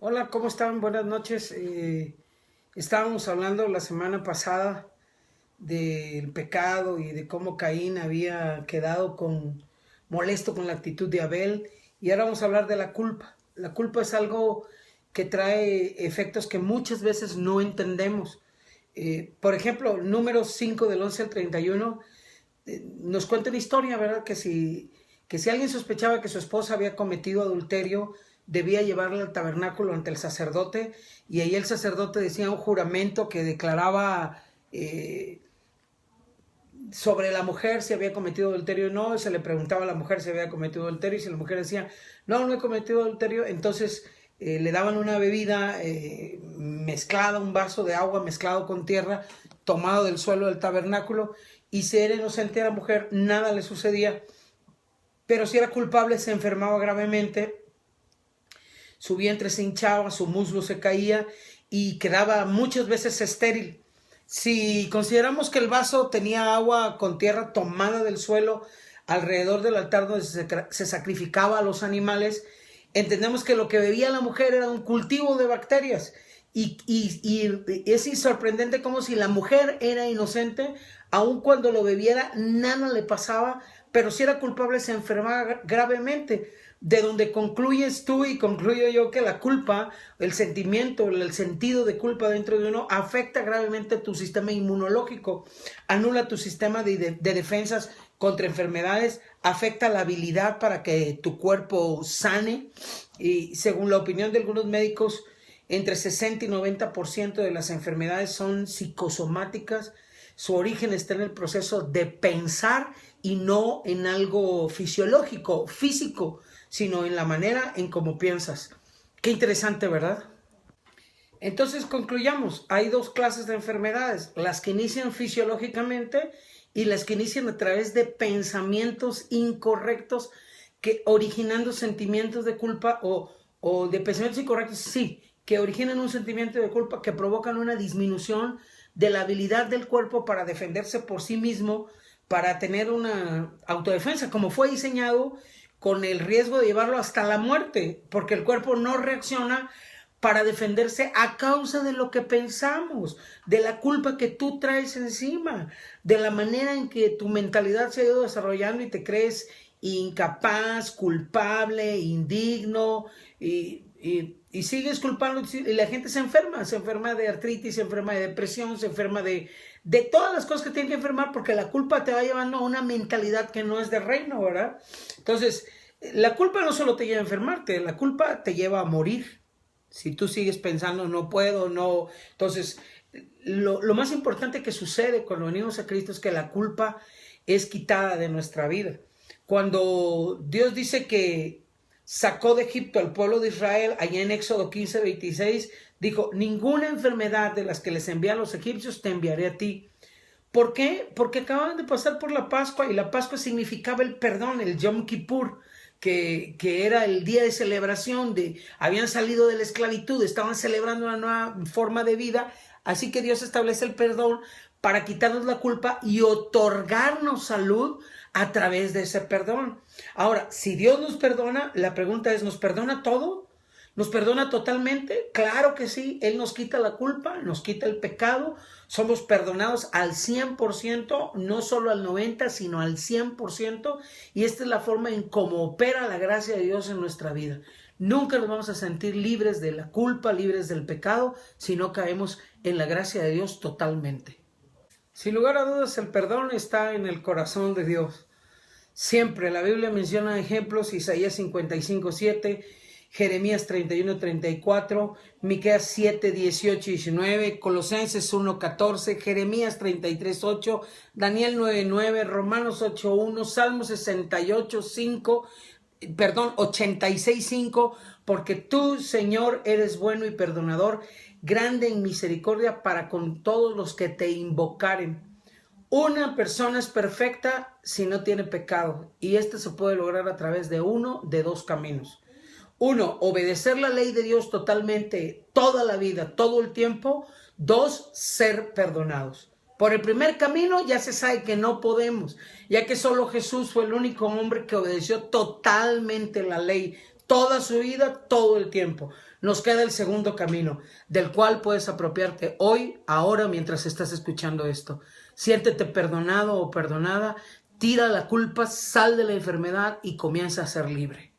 Hola, ¿cómo están? Buenas noches. Estábamos hablando la semana pasada del pecado y de cómo Caín había quedado molesto con la actitud de Abel. Y ahora vamos a hablar de la culpa. La culpa es algo que trae efectos que muchas veces no entendemos. Por ejemplo, Números 5 del 11 al 31 nos cuenta una historia, ¿verdad? Que si alguien sospechaba que su esposa había cometido adulterio, debía llevarla al tabernáculo ante el sacerdote, y ahí el sacerdote decía un juramento que declaraba sobre la mujer si había cometido adulterio o no. Se le preguntaba a la mujer si había cometido adulterio, y si la mujer decía no, no he cometido adulterio, entonces le daban una bebida mezclada, un vaso de agua mezclado con tierra, tomado del suelo del tabernáculo, y si era inocente a la mujer, nada le sucedía. Pero si era culpable, se enfermaba gravemente, su vientre se hinchaba, su muslo se caía y quedaba muchas veces estéril. Si consideramos que el vaso tenía agua con tierra tomada del suelo alrededor del altar donde se sacrificaba a los animales, entendemos que lo que bebía la mujer era un cultivo de bacterias. Y es sorprendente como si la mujer era inocente, aun cuando lo bebiera, nada le pasaba, pero si era culpable se enfermaba gravemente. De donde concluyes tú y concluyo yo que la culpa, el sentimiento, el sentido de culpa dentro de uno afecta gravemente tu sistema inmunológico, anula tu sistema de defensas contra enfermedades, afecta la habilidad para que tu cuerpo sane, y según la opinión de algunos médicos, entre 60 y 90% de las enfermedades son psicosomáticas. Su origen está en el proceso de pensar y no en algo fisiológico, físico, sino en la manera en cómo piensas. Qué interesante, ¿verdad? Entonces concluyamos, hay dos clases de enfermedades: las que inician fisiológicamente y las que inician a través de pensamientos incorrectos, que originando sentimientos de culpa, o de pensamientos incorrectos, sí, que originan un sentimiento de culpa que provocan una disminución de la habilidad del cuerpo para defenderse por sí mismo, para tener una autodefensa, como fue diseñado, con el riesgo de llevarlo hasta la muerte, porque el cuerpo no reacciona para defenderse a causa de lo que pensamos, de la culpa que tú traes encima, de la manera en que tu mentalidad se ha ido desarrollando y te crees incapaz, culpable, indigno, y sigues culpando, y la gente se enferma de artritis, se enferma de depresión, se enferma de todas las cosas que tienen que enfermar, porque la culpa te va llevando a una mentalidad que no es de reino, ¿verdad? Entonces, la culpa no solo te lleva a enfermarte, la culpa te lleva a morir. Si tú sigues pensando, no puedo, no. Entonces, lo más importante que sucede cuando venimos a Cristo es que la culpa es quitada de nuestra vida. Cuando Dios dice que sacó de Egipto al pueblo de Israel, allá en Éxodo 15:26, dijo: ninguna enfermedad de las que les envían los egipcios te enviaré a ti. ¿Por qué? Porque acaban de pasar por la Pascua, y la Pascua significaba el perdón, el Yom Kippur, que era el día de celebración, habían salido de la esclavitud, estaban celebrando una nueva forma de vida, así que Dios establece el perdón para quitarnos la culpa y otorgarnos salud a través de ese perdón. Ahora, si Dios nos perdona, la pregunta es, ¿nos perdona todo? ¿Nos perdona totalmente? Claro que sí. Él nos quita la culpa, nos quita el pecado. Somos perdonados al 100%, no solo al 90%, sino al 100%. Y esta es la forma en cómo opera la gracia de Dios en nuestra vida. Nunca nos vamos a sentir libres de la culpa, libres del pecado, si no caemos en la gracia de Dios totalmente. Sin lugar a dudas, el perdón está en el corazón de Dios. Siempre la Biblia menciona ejemplos: Isaías 55:7, Jeremías 31:34, Miqueas 7:18-19, Colosenses 1:14, Jeremías 33:8, Daniel 9:9, Romanos 8:1, Salmo 86:5, porque tú, Señor, eres bueno y perdonador, grande en misericordia para con todos los que te invocaren. Una persona es perfecta si no tiene pecado, y esto se puede lograr a través de uno de dos caminos. Uno, obedecer la ley de Dios totalmente, toda la vida, todo el tiempo. Dos, ser perdonados. Por el primer camino ya se sabe que no podemos, ya que solo Jesús fue el único hombre que obedeció totalmente la ley, toda su vida, todo el tiempo. Nos queda el segundo camino, del cual puedes apropiarte hoy, ahora, mientras estás escuchando esto. Siéntete perdonado o perdonada, tira la culpa, sal de la enfermedad y comienza a ser libre.